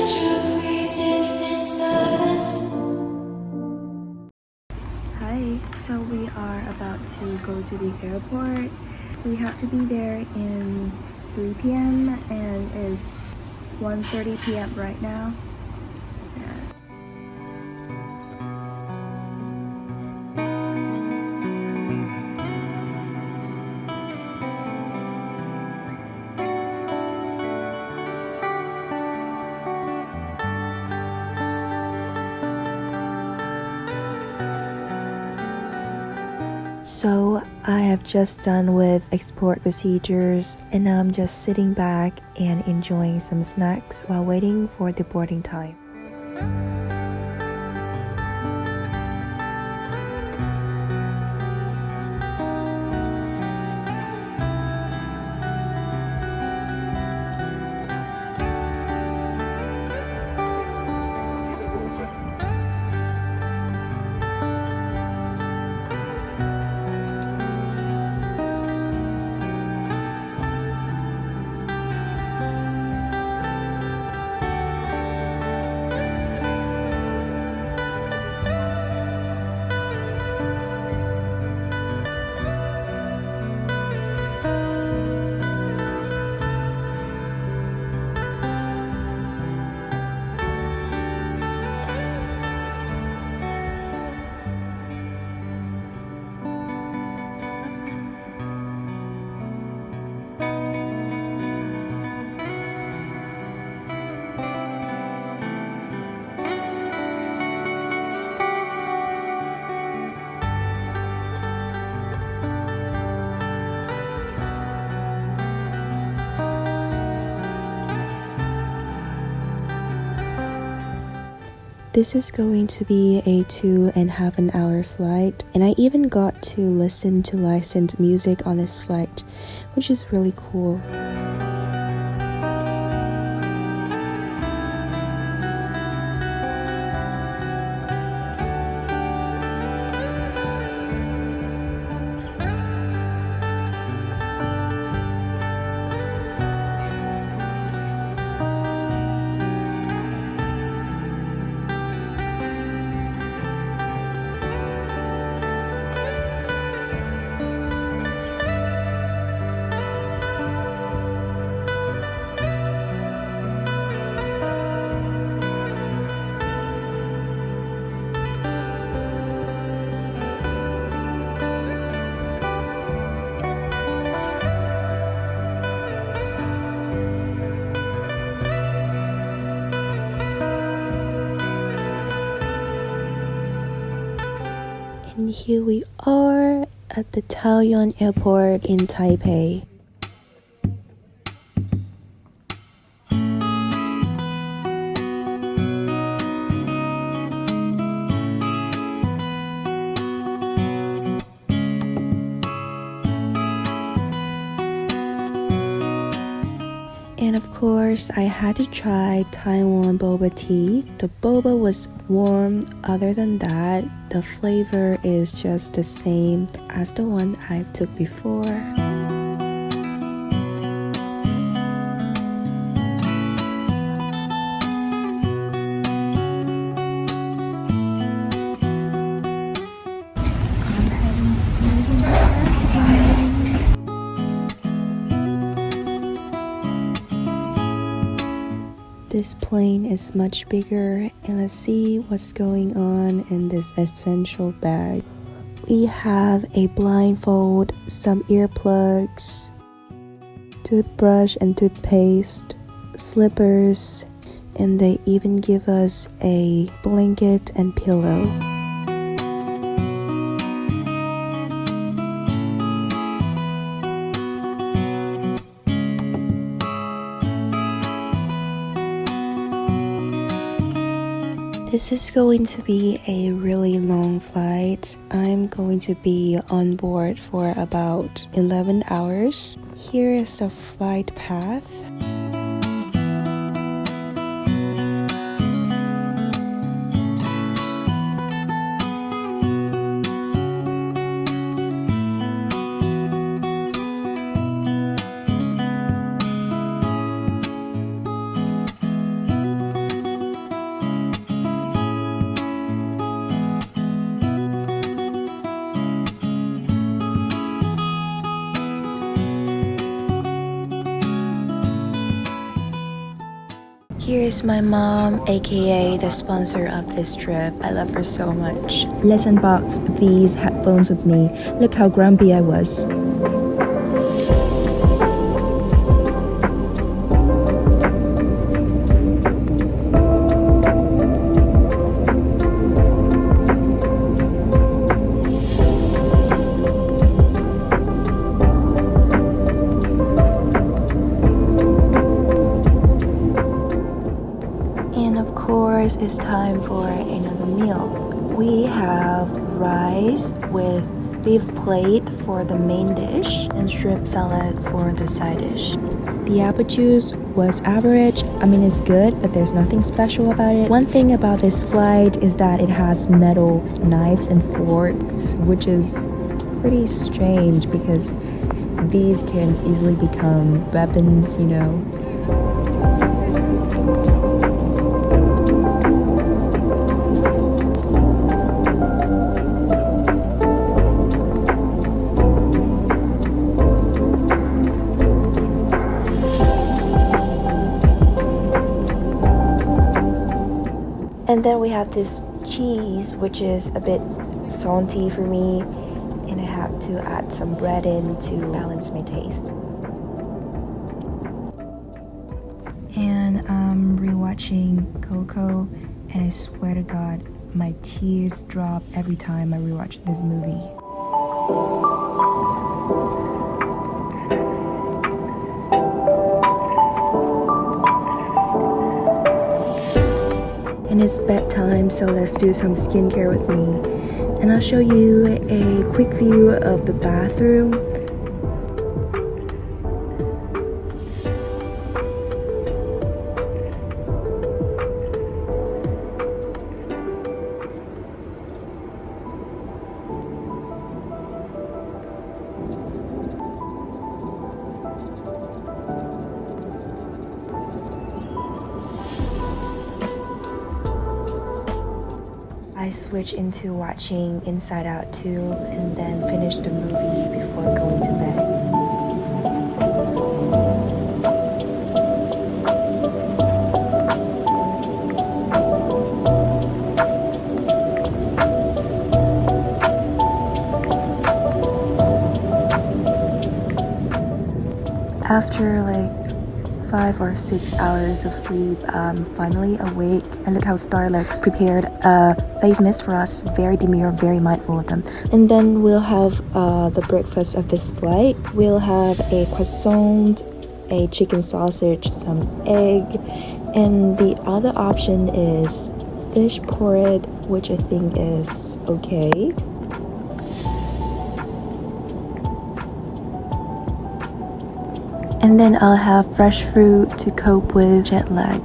truth, we sit in silence. Hi, so we are about to go to the airport. We have to be there in 3 p.m. and it's 1:30 p.m. right now. So I have just done with export procedures and now I'm just sitting back and enjoying some snacks while waiting for the boarding time. This is going to be a 2.5 hour flight, and I even got to listen to licensed music on this flight, which is really cool. And here we are at the Taoyuan Airport in Taipei. And of course, I had to try Taiwan boba tea. The boba was warm. Other than that, the flavor is just the same as the one I took before. This plane is much bigger, and let's see what's going on in this essential bag. We have a blindfold, some earplugs, toothbrush and toothpaste, slippers, and they even give us a blanket and pillow. This is going to be a really long flight. I'm going to be on board for about 11 hours. Here is the flight path. Here's my mom, aka the sponsor of this trip. I love her so much. Let's unbox these headphones with me. Look how grumpy I was. And of course, it's time for another meal. We have rice with beef plate for the main dish and shrimp salad for the side dish. The apple juice was average. I mean, it's good, but there's nothing special about it. One thing about this flight is that it has metal knives and forks, which is pretty strange because these can easily become weapons, you know. And then we have this cheese, which is a bit salty for me, and I have to add some bread in to balance my taste. And I'm rewatching Coco, and I swear to God, my tears drop every time I rewatch this movie. And it's bedtime, so let's do some skincare with me. And I'll show you a quick view of the bathroom. I switch into watching Inside Out 2 and then finish the movie before going to bed. After like 5 or 6 hours of sleep, I'm finally awake, and look how Starlux prepared a face mist for us. Very demure, very mindful of them. And then we'll have the breakfast of this flight. We'll have a croissant, a chicken sausage, some egg, and the other option is fish porridge, which I think is okay. And then I'll have fresh fruit to cope with jet lag.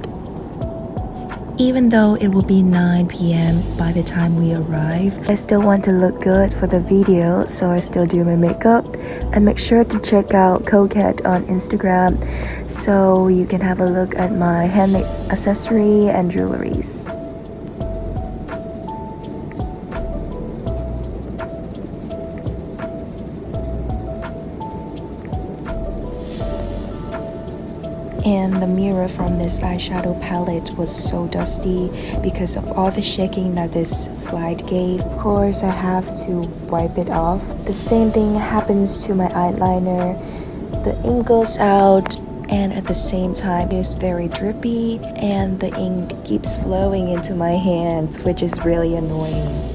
Even though it will be 9 p.m. by the time we arrive, I still want to look good for the video, so I still do my makeup. And make sure to check out Coquette on Instagram so you can have a look at my handmade accessory and jewelries. And the mirror from this eyeshadow palette was so dusty because of all the shaking that this flight gave. Of course, I have to wipe it off. The same thing happens to my eyeliner. The ink goes out, and at the same time it's very drippy, and the ink keeps flowing into my hands, which is really annoying.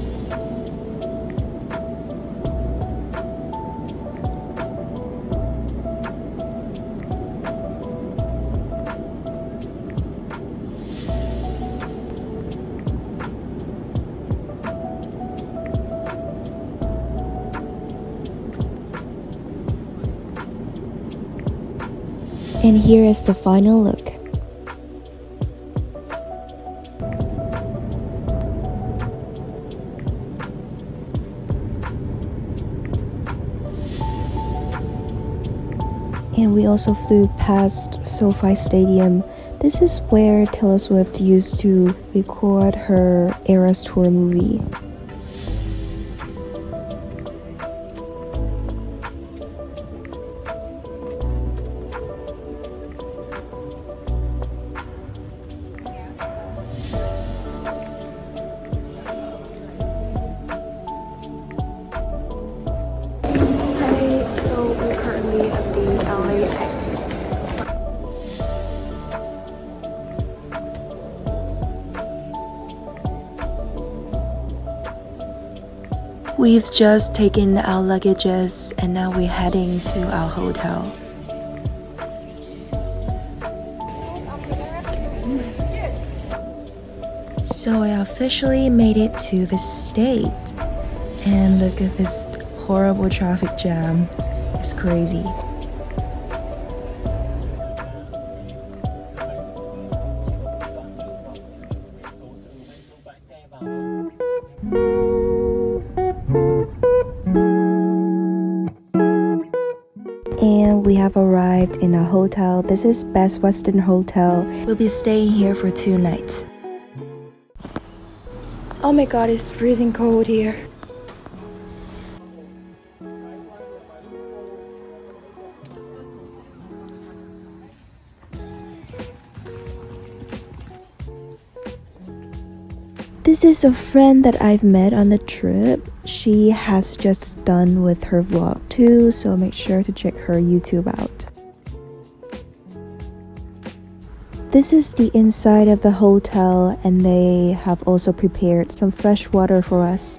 And here is the final look. And we also flew past SoFi Stadium. This is where Taylor Swift used to record her Eras Tour movie. We've just taken our luggages and now we're heading to our hotel. So I officially made it to the state. And look at this horrible traffic jam. It's crazy. And we have arrived in a hotel. This is Best Western Hotel. We'll be staying here for 2 nights. Oh my god, it's freezing cold here. This is a friend that I've met on the trip. She has just done with her vlog too, so make sure to check her YouTube out. This is the inside of the hotel, and they have also prepared some fresh water for us.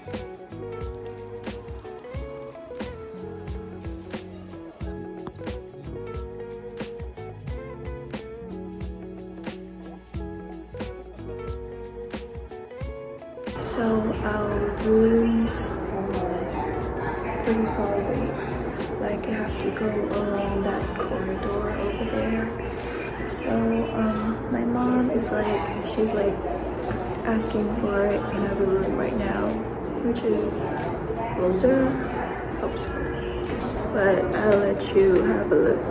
So our rooms are pretty far away. Like you have to go along that corridor over there. So my mom is like, she's like asking for another room right now, which is closer. Hope so. But I'll let you have a look,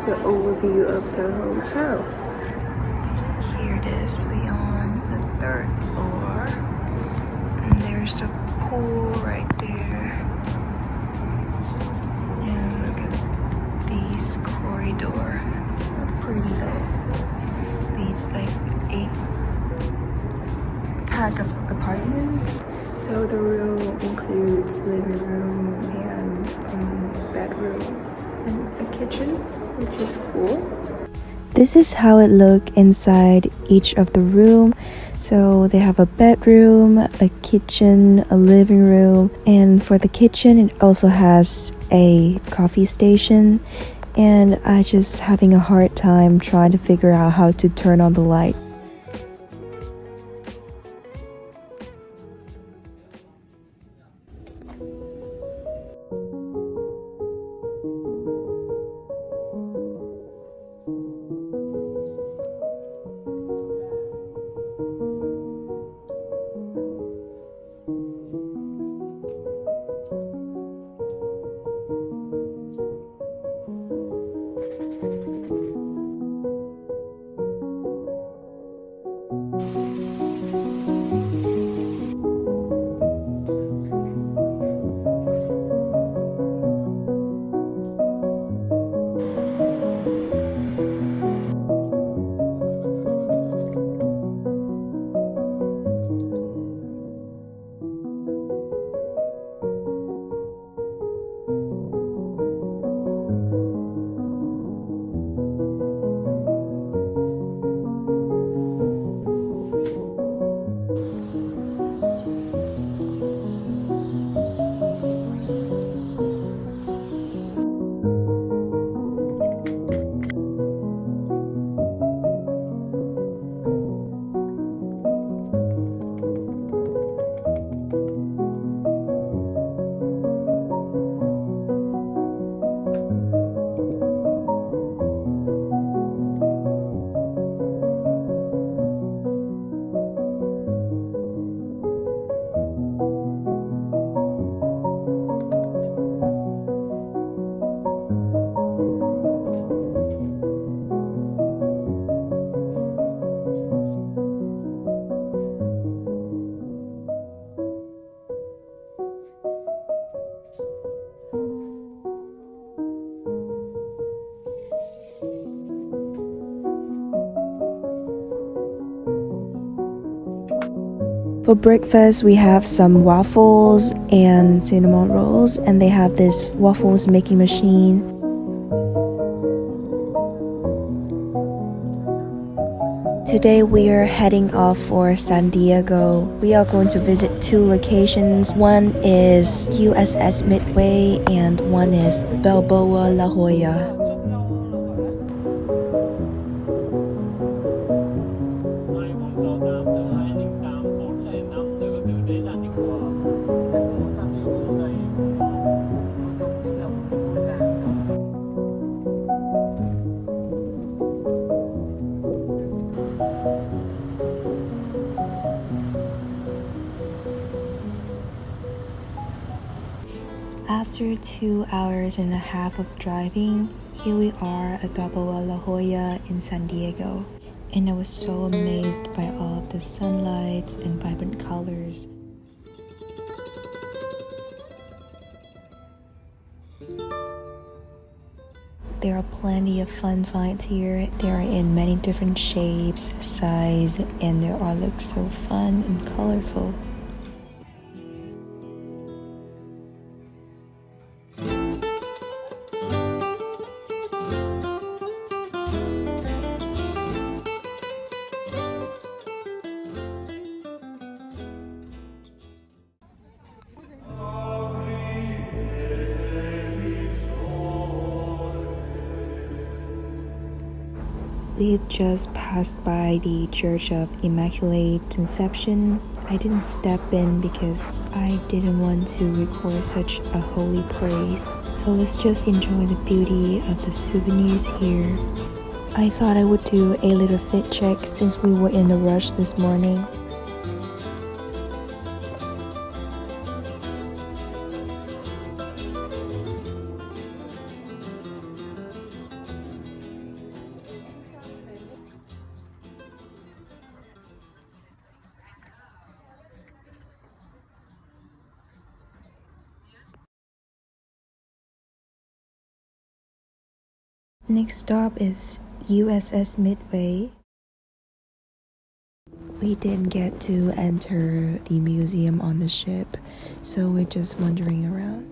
the overview of the hotel. Here it is. We're on the 3rd floor. And there's the pool right there. And look at these corridor. Look pretty though. These like 8 pack of apartments. So the room includes living room and bedroom and a kitchen, which is cool. This is how it looks inside each of the room. So they have a bedroom, a kitchen, a living room, and for the kitchen it also has a coffee station. And I just having a hard time trying to figure out how to turn on the light. For breakfast, we have some waffles and cinnamon rolls, and they have this waffles making machine. Today we are heading off for San Diego. We are going to visit two locations. One is USS Midway and one is Balboa La Jolla. After 2 hours and a half of driving, here we are at Balboa La Jolla in San Diego. And I was so amazed by all of the sunlights and vibrant colors. There are plenty of fun finds here. They are in many different shapes, size, and they all look so fun and colorful. We just passed by the Church of Immaculate Conception. I didn't step in because I didn't want to record such a holy place. So let's just enjoy the beauty of the souvenirs here. I thought I would do a little fit check since we were in a rush this morning. Next stop is USS Midway. We didn't get to enter the museum on the ship, so we're just wandering around.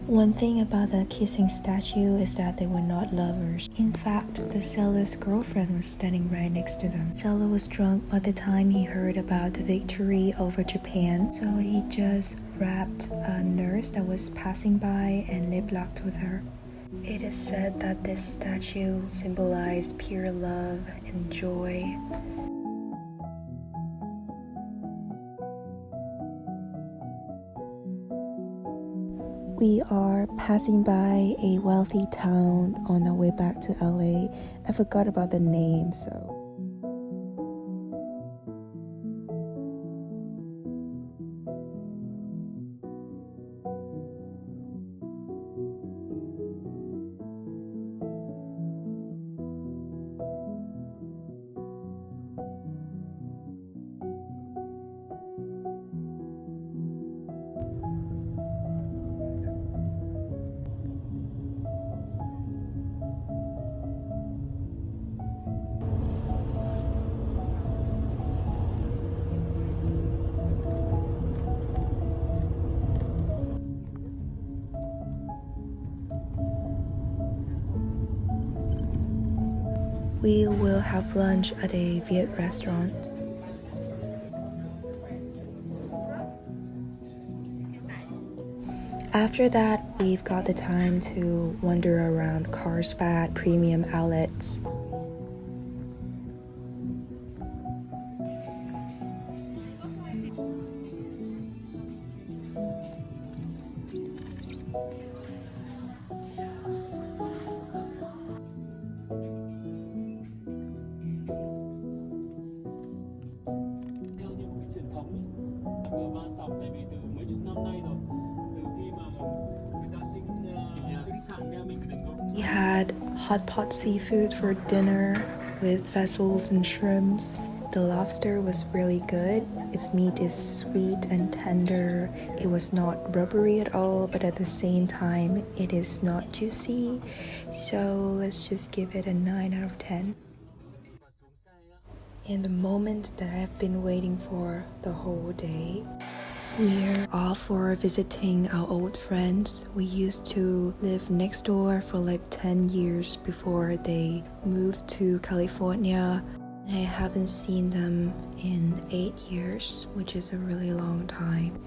One thing about the kissing statue is that they were not lovers. In fact, the sailor's girlfriend was standing right next to them. The sailor was drunk by the time he heard about the victory over Japan, so he just wrapped a nurse that was passing by and lip-locked with her. It is said that this statue symbolized pure love and joy. We are passing by a wealthy town on our way back to LA. I forgot about the name, so. We will have lunch at a Viet restaurant. After that, we've got the time to wander around Carlsbad premium outlets. We had hot pot seafood for dinner. with vessels and shrimps. The lobster was really good. Its meat is sweet and tender. It was not rubbery at all, but at the same time, it is not juicy. So let's just give it a 9 out of 10. And the moment that I've been waiting for the whole day, we're off for visiting our old friends. We used to live next door for like 10 years before they moved to California. I haven't seen them in 8 years, which is a really long time.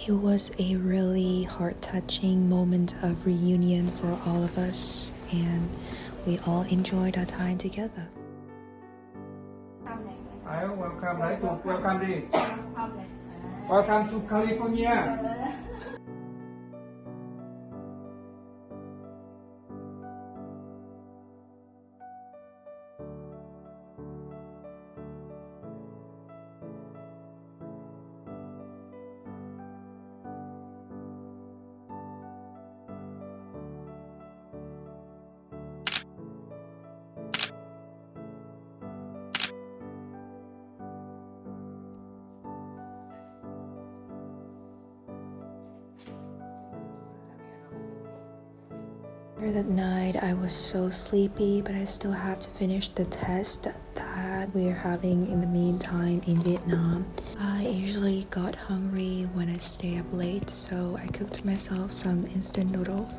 It was a really heart-touching moment of reunion for all of us, and we all enjoyed our time together. Hi, welcome. Welcome. Welcome to California. That night I was so sleepy, but I still have to finish the test that we're having in the meantime in Vietnam. I usually got hungry when I stay up late, so I cooked myself some instant noodles.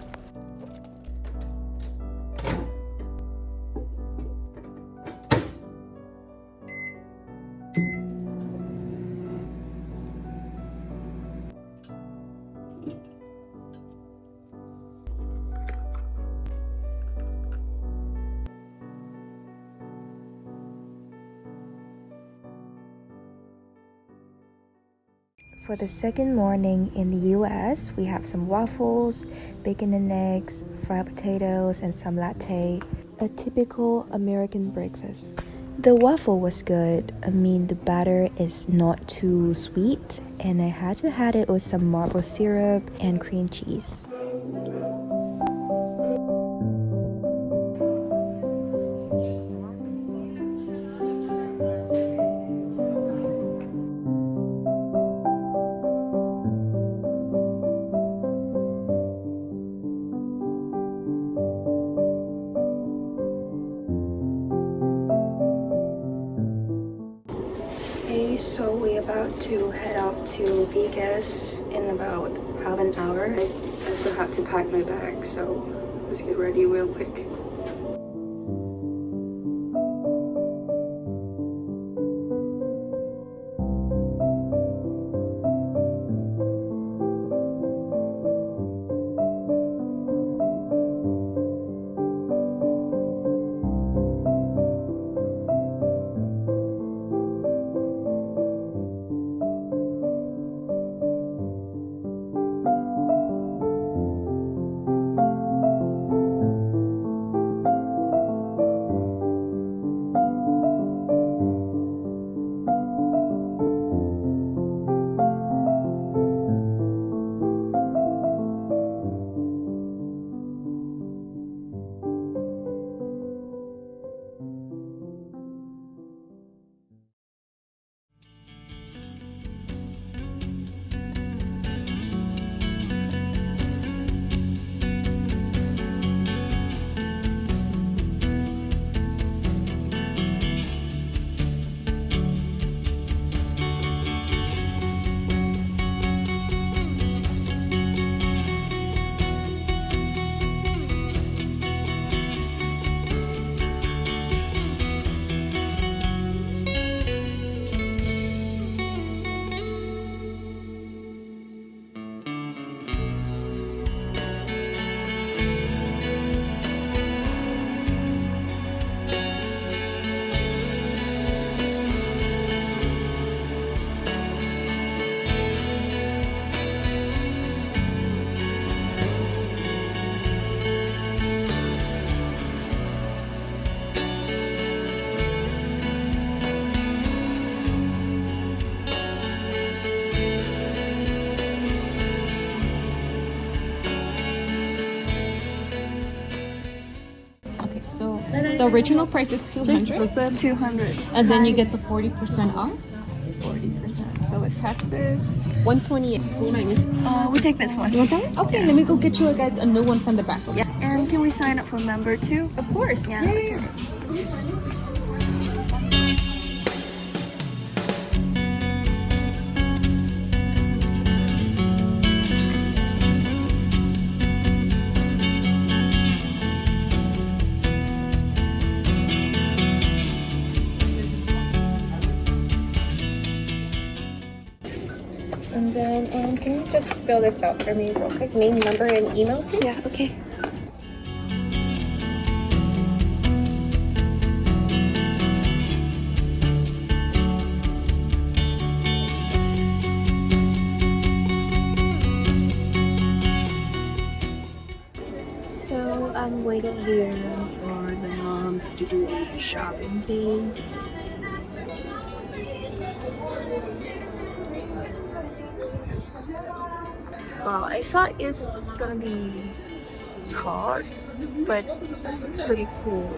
For the second morning in the US, we have some waffles, bacon and eggs, fried potatoes, and some latte. A typical American breakfast. The waffle was good. I mean, the batter is not too sweet, and I had to have it with some maple syrup and cream cheese. Okay, so we're about to head off to Vegas in about half an hour. I still have to pack my bag, so let's get ready real quick. The original price is 200, 200. and then you get the 40% off. 40%. So with taxes, 128. We take this one. You want that one? Okay, let me go get you guys a new one from the back. Yeah. And can we sign up for member too? Of course. Yeah. Yeah. And then, can you just fill this out for me real quick? Name, number, and email, please? Yeah, okay. So I'm waiting here for the moms to do the shopping thing. Well, I thought it's gonna be hard, but it's pretty cool.